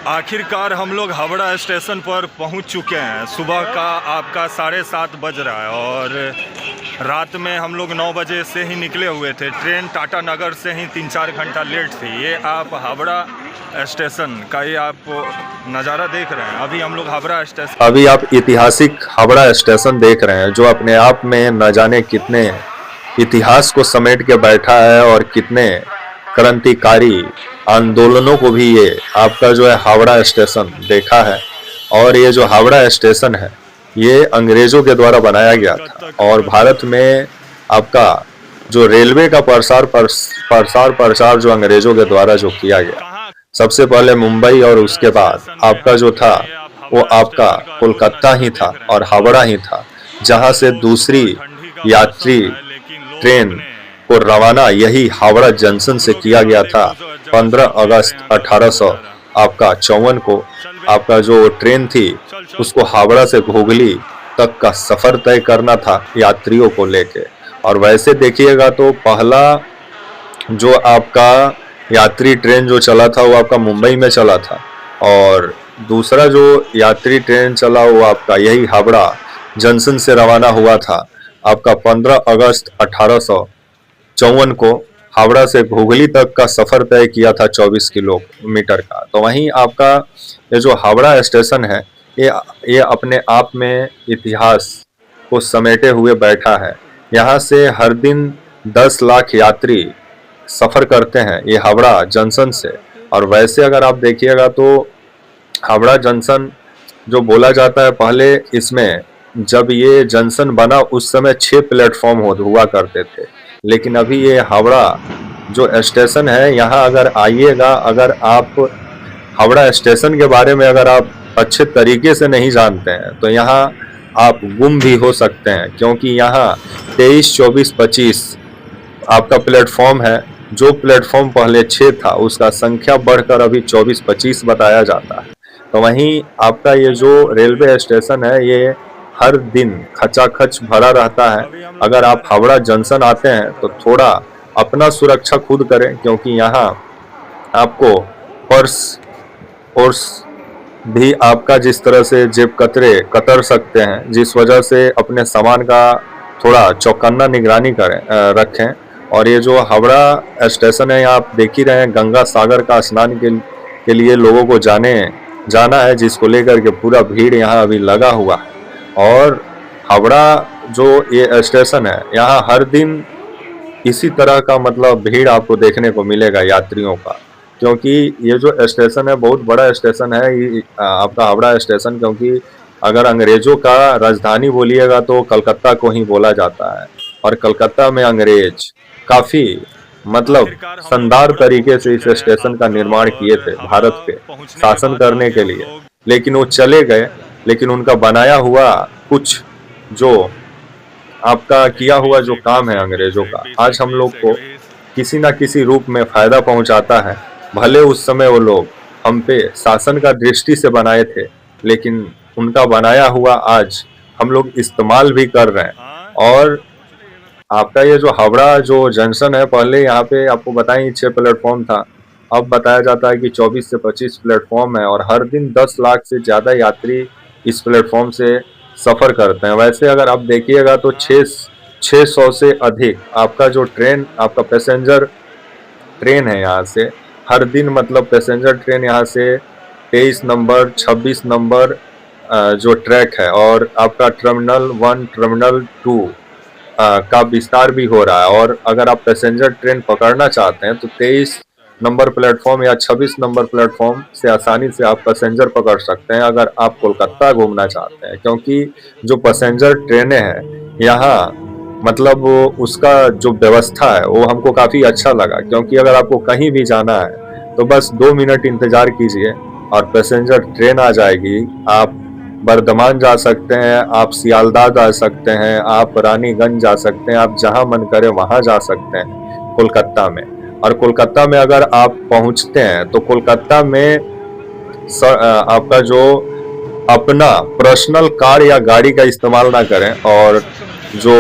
आखिरकार हम लोग हावड़ा स्टेशन पर पहुंच चुके हैं। सुबह का आपका 7:30 बज रहा है और रात में हम लोग 9 बजे से ही निकले हुए थे। ट्रेन टाटा नगर से ही 3-4 घंटा लेट थी। ये आप हावड़ा स्टेशन का ये आप नज़ारा देख रहे हैं। अभी हम लोग हावड़ा स्टेशन, अभी आप ऐतिहासिक हावड़ा स्टेशन देख रहे हैं, जो अपने आप में न जाने कितने इतिहास को समेट के बैठा है और कितने क्रांतिकारी आंदोलनों को भी ये आपका जो है हावड़ा स्टेशन देखा है। और ये जो हावड़ा स्टेशन है ये अंग्रेजों के द्वारा बनाया गया था और भारत में आपका जो रेलवे का प्रसार जो अंग्रेजों के द्वारा जो किया गया, सबसे पहले मुंबई और उसके बाद आपका जो था वो आपका कोलकाता ही था और हावड़ा ही था, जहां से दूसरी यात्री ट्रेन को रवाना यही हावड़ा जंक्शन से किया गया था। 15 अगस्त 1854 को आपका जो ट्रेन थी उसको हावड़ा से हुगली तक का सफर तय करना था यात्रियों को लेके। और वैसे देखिएगा तो पहला जो आपका यात्री ट्रेन जो चला था वो आपका मुंबई में चला था और दूसरा जो यात्री ट्रेन चला वो आपका यही हावड़ा जंक्शन से रवाना हुआ था। आपका 15 अगस्त 1854 को हावड़ा से हुगली तक का सफर तय किया था 24 किलोमीटर का। तो वहीं आपका ये जो हावड़ा स्टेशन है ये अपने आप में इतिहास को समेटे हुए बैठा है। यहाँ से हर दिन 10 लाख यात्री सफर करते हैं ये हावड़ा जंक्शन से। और वैसे अगर आप देखिएगा तो हावड़ा जंक्शन जो बोला जाता है, पहले इसमें जब ये जंक्शन बना उस समय 6 प्लेटफॉर्म हुआ करते थे, लेकिन अभी ये हावड़ा जो स्टेशन है यहाँ अगर आइएगा, अगर आप हावड़ा स्टेशन के बारे में अगर आप अच्छे तरीके से नहीं जानते हैं तो यहाँ आप गुम भी हो सकते हैं, क्योंकि यहाँ 23, 24, 25 आपका प्लेटफॉर्म है। जो प्लेटफॉर्म पहले 6 था उसका संख्या बढ़कर अभी 24, 25 बताया जाता है। तो वहीं आपका ये जो रेलवे स्टेशन है ये हर दिन खचाखच भरा रहता है। अगर आप हावड़ा जंक्शन आते हैं तो थोड़ा अपना सुरक्षा खुद करें, क्योंकि यहाँ आपको पर्स भी आपका जिस तरह से जेब कतर सकते हैं, जिस वजह से अपने सामान का थोड़ा चौकन्ना निगरानी रखें। और ये जो हावड़ा स्टेशन है यहाँ आप देख ही रहे हैं, गंगा सागर का स्नान के लिए लोगों को जाना है, जिसको लेकर के पूरा भीड़ यहाँ अभी लगा हुआ है। और हावड़ा जो ये स्टेशन है यहाँ हर दिन इसी तरह का मतलब भीड़ आपको देखने को मिलेगा यात्रियों का, क्योंकि ये जो स्टेशन है बहुत बड़ा स्टेशन है आपका हावड़ा स्टेशन। क्योंकि अगर अंग्रेजों का राजधानी बोलिएगा तो कलकत्ता को ही बोला जाता है और कलकत्ता में अंग्रेज काफी मतलब शानदार तरीके से इस स्टेशन का निर्माण किए थे भारत पे शासन करने के लिए, लेकिन वो चले गए। लेकिन उनका बनाया हुआ कुछ जो आपका किया हुआ जो काम है अंग्रेजों का, आज हम लोग को किसी ना किसी रूप में फायदा पहुंचाता है। भले उस समय वो लोग हम पे शासन का दृष्टि से बनाए थे, लेकिन उनका बनाया हुआ आज हम लोग इस्तेमाल भी कर रहे हैं। और आपका ये जो हावड़ा जो जंक्शन है, पहले यहाँ पे आपको बताएं 6 प्लेटफॉर्म था, अब बताया जाता है कि 24 से 25 प्लेटफॉर्म है और हर दिन 10 लाख से ज़्यादा यात्री इस प्लेटफॉर्म से सफ़र करते हैं। वैसे अगर आप देखिएगा तो 600 से अधिक आपका जो ट्रेन आपका पैसेंजर ट्रेन है यहाँ से हर दिन, मतलब पैसेंजर ट्रेन यहाँ से 23 नंबर 26 नंबर जो ट्रैक है और आपका टर्मिनल 1 टर्मिनल 2 का विस्तार भी हो रहा है। और अगर आप पैसेंजर ट्रेन पकड़ना चाहते हैं तो 23 नंबर प्लेटफॉर्म या 26 नंबर प्लेटफॉर्म से आसानी से आप पैसेंजर पकड़ सकते हैं अगर आप कोलकाता घूमना चाहते हैं। क्योंकि जो पैसेंजर ट्रेनें हैं यहाँ मतलब उसका जो व्यवस्था है वो हमको काफ़ी अच्छा लगा, क्योंकि अगर आपको कहीं भी जाना है तो बस 2 मिनट इंतज़ार कीजिए और पैसेंजर ट्रेन आ जाएगी। आप बर्धमान जा सकते हैं, आप सियालदाह जा सकते हैं, आप रानीगंज जा सकते हैं, आप जहां मन करे वहां जा सकते हैं कोलकाता में। और कोलकाता में अगर आप पहुंचते हैं तो कोलकाता में आपका जो अपना पर्सनल कार या गाड़ी का इस्तेमाल ना करें, और जो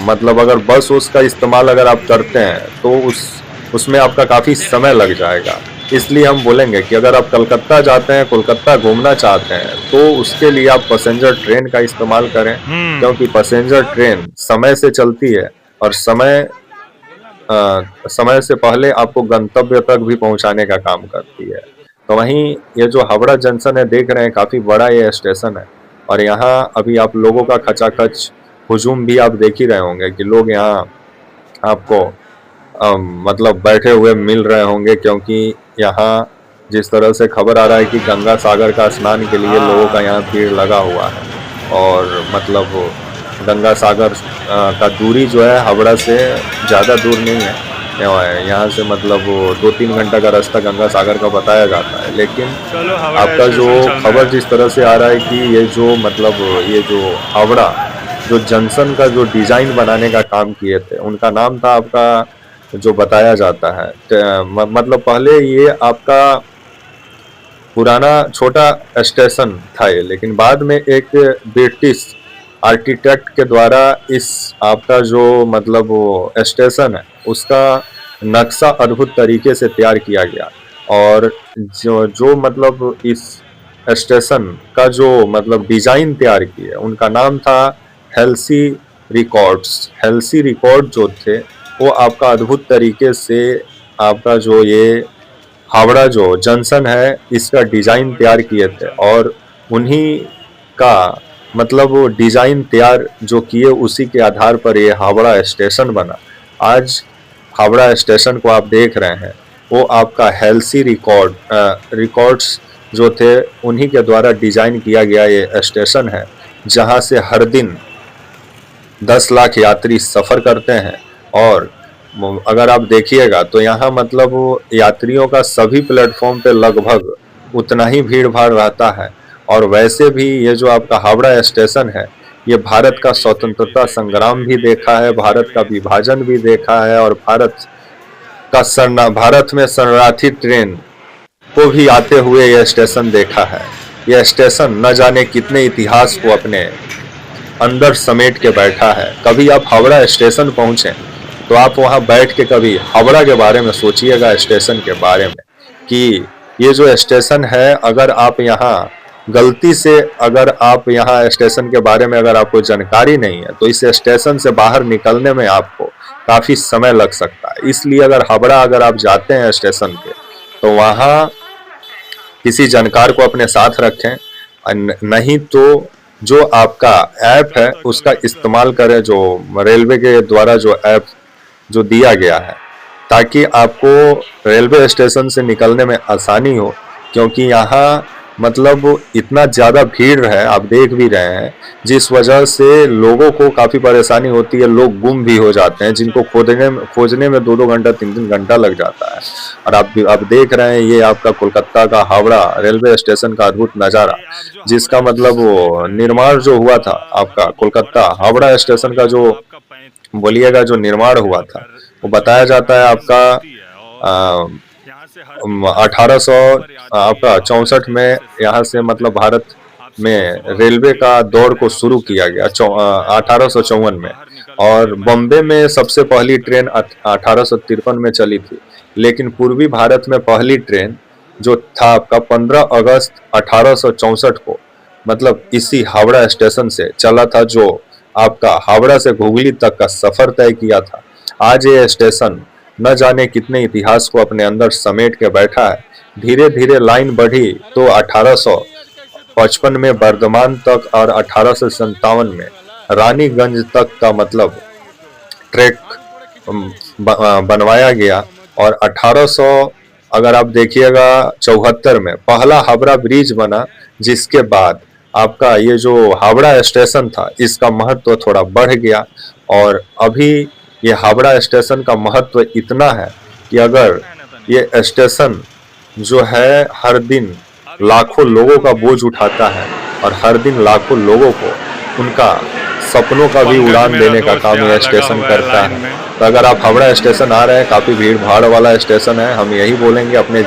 मतलब अगर बस उसका इस्तेमाल अगर आप करते हैं तो उसमें आपका काफ़ी समय लग जाएगा। इसलिए हम बोलेंगे कि अगर आप कलकत्ता जाते हैं, कोलकाता घूमना चाहते हैं, तो उसके लिए आप पैसेंजर ट्रेन का इस्तेमाल करें, क्योंकि पैसेंजर ट्रेन समय से चलती है और समय से पहले आपको गंतव्य तक भी पहुंचाने का काम करती है। तो वहीं ये जो हावड़ा जंक्शन है, देख रहे हैं काफ़ी बड़ा ये स्टेशन है और यहाँ अभी आप लोगों का खचाखच हुजूम भी आप देख ही रहे होंगे कि लोग यहाँ आपको मतलब बैठे हुए मिल रहे होंगे, क्योंकि यहाँ जिस तरह से खबर आ रहा है कि गंगा सागर का स्नान के लिए लोगों का यहाँ भीड़ लगा हुआ है और मतलब गंगा सागर का दूरी जो है हावड़ा से ज़्यादा दूर नहीं है। यहाँ से मतलब 2-3 घंटा का रास्ता गंगा सागर का बताया जाता है, लेकिन चलो हावड़ा आपका जो स्टेशन चल रहे खबर हैं। जिस तरह से आ रहा है कि ये जो मतलब ये जो हावड़ा जो जंक्शन का जो डिज़ाइन बनाने का काम किए थे, उनका नाम था आपका जो बताया जाता है मतलब पहले ये आपका पुराना छोटा स्टेशन था ये, लेकिन बाद में एक ब्रिटिश आर्किटेक्ट के द्वारा इस आपका जो मतलब वो स्टेशन है उसका नक्शा अद्भुत तरीके से तैयार किया गया और जो मतलब इस स्टेशन का जो मतलब डिजाइन तैयार किए उनका नाम था हेल्सी रिकॉर्ड्स। हेल्सी रिकॉर्ड जो थे वो आपका अद्भुत तरीके से आपका जो ये हावड़ा जो जंक्शन है इसका डिज़ाइन तैयार किए थे और उन्हीं का मतलब वो डिज़ाइन तैयार जो किए उसी के आधार पर ये हावड़ा स्टेशन बना। आज हावड़ा स्टेशन को आप देख रहे हैं वो आपका हेल्सी रिकॉर्ड्स जो थे उन्हीं के द्वारा डिज़ाइन किया गया ये स्टेशन है, जहां से हर दिन 10 लाख यात्री सफ़र करते हैं और अगर आप देखिएगा तो यहाँ मतलब यात्रियों का सभी प्लेटफॉर्म पे लगभग उतना ही भीड़ भाड़ रहता है। और वैसे भी ये जो आपका हावड़ा स्टेशन है ये भारत का स्वतंत्रता संग्राम भी देखा है, भारत का विभाजन भी देखा है और भारत में शरणार्थी ट्रेन को भी आते हुए यह स्टेशन देखा है। यह स्टेशन न जाने कितने इतिहास को अपने अंदर समेट के बैठा है। कभी आप हावड़ा स्टेशन पहुँचें तो आप वहां बैठ के कभी हावड़ा के बारे में सोचिएगा, स्टेशन के बारे में, कि ये जो स्टेशन है अगर आप यहाँ गलती से अगर आप यहाँ स्टेशन के बारे में अगर आपको जानकारी नहीं है तो इस स्टेशन से बाहर निकलने में आपको काफ़ी समय लग सकता है। इसलिए अगर हावड़ा अगर आप जाते हैं स्टेशन पे तो वहाँ किसी जानकार को अपने साथ रखें, नहीं तो जो आपका ऐप है उसका इस्तेमाल करें, जो रेलवे के द्वारा जो ऐप जो दिया गया है, ताकि आपको रेलवे स्टेशन से निकलने में आसानी हो। क्योंकि यहाँ मतलब इतना ज़्यादा भीड़ है, आप देख भी रहे हैं, जिस वजह से लोगों को काफ़ी परेशानी होती है, लोग गुम भी हो जाते हैं, जिनको खोजने में 2-2 घंटा 3-3 घंटा लग जाता है। और आप देख रहे हैं ये आपका कोलकाता का हावड़ा रेलवे स्टेशन का अद्भुत नज़ारा, जिसका मतलब वो निर्माण जो हुआ था आपका कोलकाता हावड़ा स्टेशन का जो बोलिएगा जो निर्माण हुआ था वो बताया जाता है आपका 1800 आपका 64 में यहाँ से मतलब भारत में रेलवे का दौर को शुरू किया गया 1854 में, और बॉम्बे में सबसे पहली ट्रेन 1853 में चली थी। लेकिन पूर्वी भारत में पहली ट्रेन जो था आपका 15 अगस्त 1864 को मतलब इसी हावड़ा स्टेशन से चला था, जो आपका हावड़ा से हुगली तक का सफर तय किया था। आज ये स्टेशन न जाने कितने इतिहास को अपने अंदर समेट के बैठा है। धीरे धीरे लाइन बढ़ी तो 1855 में बर्धमान तक और 1857 में रानीगंज तक का मतलब ट्रैक बनवाया गया। और 1800 अगर आप देखिएगा 74 में पहला हावड़ा ब्रिज बना, जिसके बाद आपका ये जो हावड़ा स्टेशन था इसका महत्व थोड़ा बढ़ गया। और अभी ये हावड़ा स्टेशन का महत्व इतना है कि अगर ये स्टेशन जो है हर दिन लाखों लोगों का बोझ उठाता है और हर दिन लाखों लोगों को उनका सपनों का भी उड़ान देने का काम यह स्टेशन करता है। तो अगर आप हावड़ा स्टेशन आ रहे हैं, काफ़ी भीड़ भाड़ वाला स्टेशन है, हम यही बोलेंगे अपने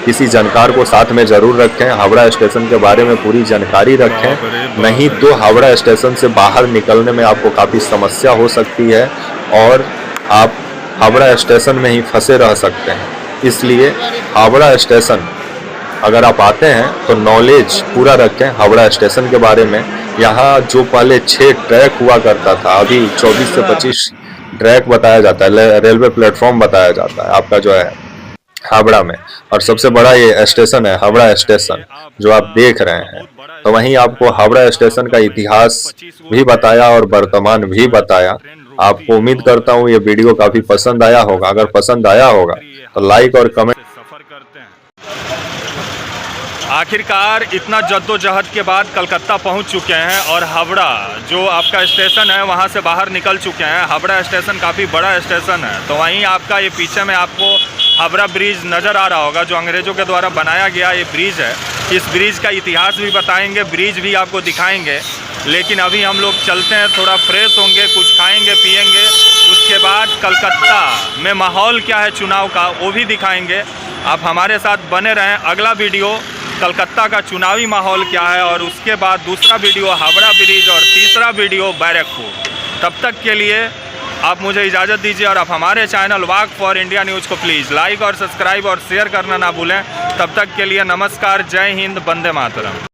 किसी जानकार को साथ में ज़रूर रखें, हावड़ा स्टेशन के बारे में पूरी जानकारी रखें, नहीं तो हावड़ा स्टेशन से बाहर निकलने में आपको काफ़ी समस्या हो सकती है और आप हावड़ा स्टेशन में ही फंसे रह सकते हैं। इसलिए हावड़ा स्टेशन अगर आप आते हैं तो नॉलेज पूरा रखें हावड़ा स्टेशन के बारे में। यहाँ जो पहले 6 ट्रैक हुआ करता था, अभी 24 से 25 ट्रैक बताया जाता है, रेलवे प्लेटफॉर्म बताया जाता है आपका जो है हावड़ा में। और सबसे बड़ा ये स्टेशन है हावड़ा स्टेशन जो आप देख रहे हैं। तो वहीं आपको हावड़ा स्टेशन का इतिहास भी बताया और वर्तमान भी बताया। आपको उम्मीद करता हूँ ये वीडियो काफी पसंद आया होगा। अगर पसंद आया होगा तो लाइक और कमेंट। सफर करते हैं। आखिरकार इतना जद्दोजहद के बाद कलकत्ता पहुंच चुके हैं और हावड़ा जो आपका स्टेशन है वहां से बाहर निकल चुके हैं। हावड़ा स्टेशन काफ़ी बड़ा स्टेशन है। तो वहीं आपका ये पीछे में आपको हावड़ा ब्रिज नज़र आ रहा होगा जो अंग्रेज़ों के द्वारा बनाया गया ये ब्रिज है। इस ब्रिज का इतिहास भी बताएंगे, ब्रिज भी आपको दिखाएंगे। लेकिन अभी हम लोग चलते हैं, थोड़ा फ्रेश होंगे, कुछ खाएंगे पिएंगे, उसके बाद कलकत्ता में माहौल क्या है चुनाव का वो भी दिखाएंगे। आप हमारे साथ बने रहें। अगला वीडियो कलकत्ता का चुनावी माहौल क्या है और उसके बाद दूसरा वीडियो हावड़ा ब्रिज और तीसरा वीडियो बैरकपुर। तब तक के लिए आप मुझे इजाज़त दीजिए और आप हमारे channel walk for India news को प्लीज़ लाइक और सब्सक्राइब और शेयर करना ना भूलें। तब तक के लिए नमस्कार, जय हिंद, वंदे मातरम।